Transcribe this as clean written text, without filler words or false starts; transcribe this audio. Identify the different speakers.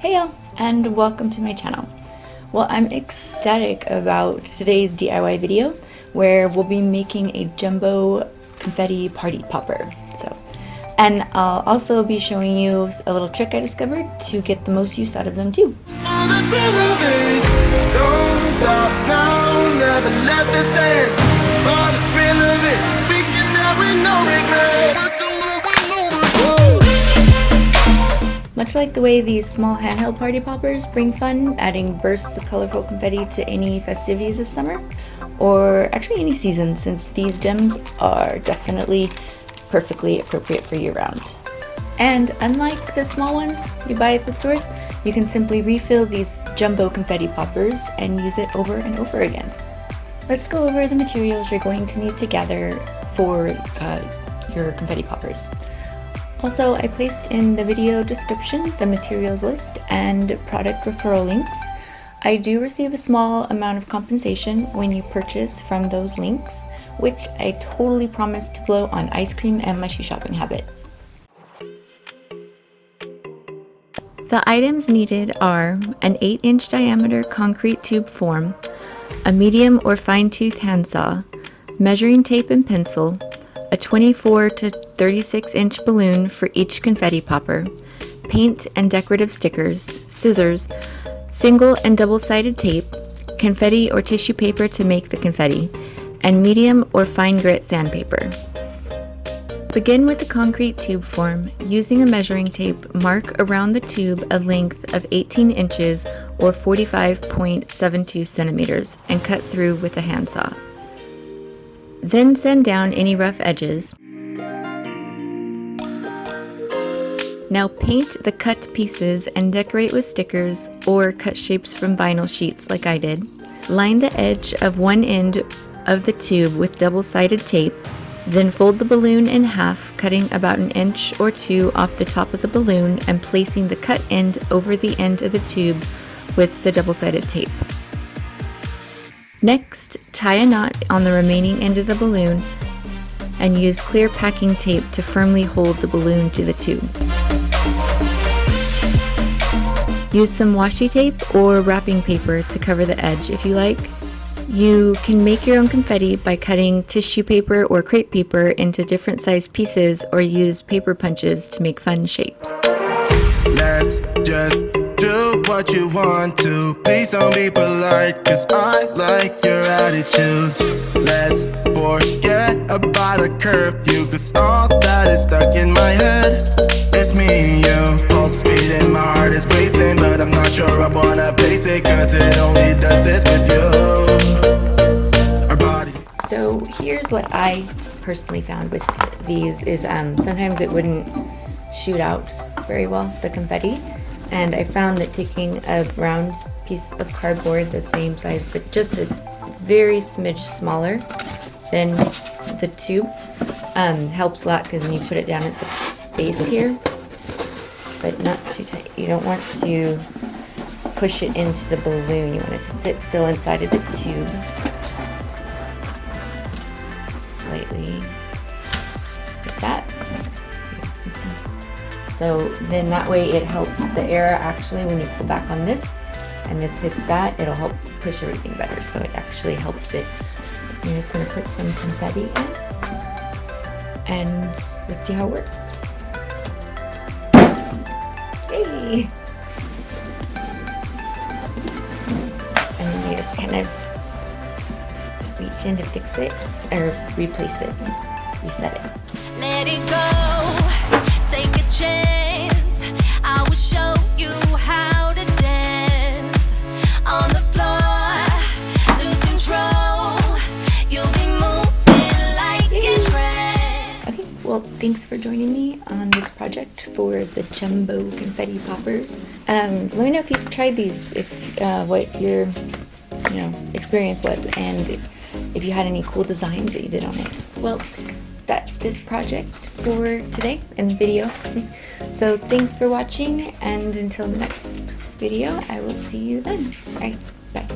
Speaker 1: Hey y'all, and welcome to my channel. Well, I'm ecstatic about today's DIY video where we'll be making a jumbo confetti party popper. And I'll also be showing you a little trick I discovered to get the most use out of them too. Much like the way these small handheld party poppers bring fun, adding bursts of colorful confetti to any festivities this summer, or actually any season, since these gems are definitely perfectly appropriate for year-round. And unlike the small ones you buy at the stores, you can simply refill these jumbo confetti poppers and use it over and over again. Let's go over the materials you're going to need to gather for your confetti poppers. Also, I placed in the video description the materials list and product referral links. I do receive a small amount of compensation when you purchase from those links, which I totally promise to blow on ice cream and my shoe shopping habit. The items needed are an 8-inch diameter concrete tube form, a medium or fine-tooth handsaw, measuring tape and pencil, a 24 to 36-inch balloon for each confetti popper, paint and decorative stickers, scissors, single and double-sided tape, confetti or tissue paper to make the confetti, and medium or fine grit sandpaper. Begin with the concrete tube form. Using a measuring tape, mark around the tube a length of 18 inches or 45.72 centimeters and cut through with a handsaw. Then sand down any rough edges. Now paint the cut pieces and decorate with stickers or cut shapes from vinyl sheets like I did. Line the edge of one end of the tube with double-sided tape, then fold the balloon in half, cutting about an inch or two off the top of the balloon and placing the cut end over the end of the tube with the double-sided tape. Next, tie a knot on the remaining end of the balloon and use clear packing tape to firmly hold the balloon to the tube. Use some washi tape or wrapping paper to cover the edge if you like. You can make your own confetti by cutting tissue paper or crepe paper into different sized pieces or use paper punches to make fun shapes.
Speaker 2: Let's just do what you want to. Please don't be polite, cause I like your attitude. Let's forget about a curfew, cause all that is stuck in my head. It's me and you, pulse speed and my heart is racing, but I'm not sure I wanna place it, cause it only does this with you. Our bodies.
Speaker 1: So here's what I personally found with these is sometimes it wouldn't shoot out very well, the confetti, and I found that taking a round piece of cardboard the same size but just a very smidge smaller than the tube helps a lot, because when you put it down at the base here, but not too tight. You don't want to push it into the balloon, you want it to sit still inside of the tube slightly like that. You guys can see. So then that way it helps the air actually, when you pull back on this and this hits that, it'll help push everything better. So it actually helps it. I'm just going to put some confetti in and let's see how it works. Yay! And then you just kind of reach in to fix it or replace it, reset it.
Speaker 3: Let it go, take a chance. I will show you how to dance on the floor. Lose control, you'll be moving like a trance.
Speaker 1: Okay, well, thanks for joining me on this project for the jumbo confetti poppers. Let me know if you've tried these, if what your experience was, and if you had any cool designs that you did on it. Well, that's this project for today in the video. So thanks for watching, and until the next video, I will see you then. All right, bye.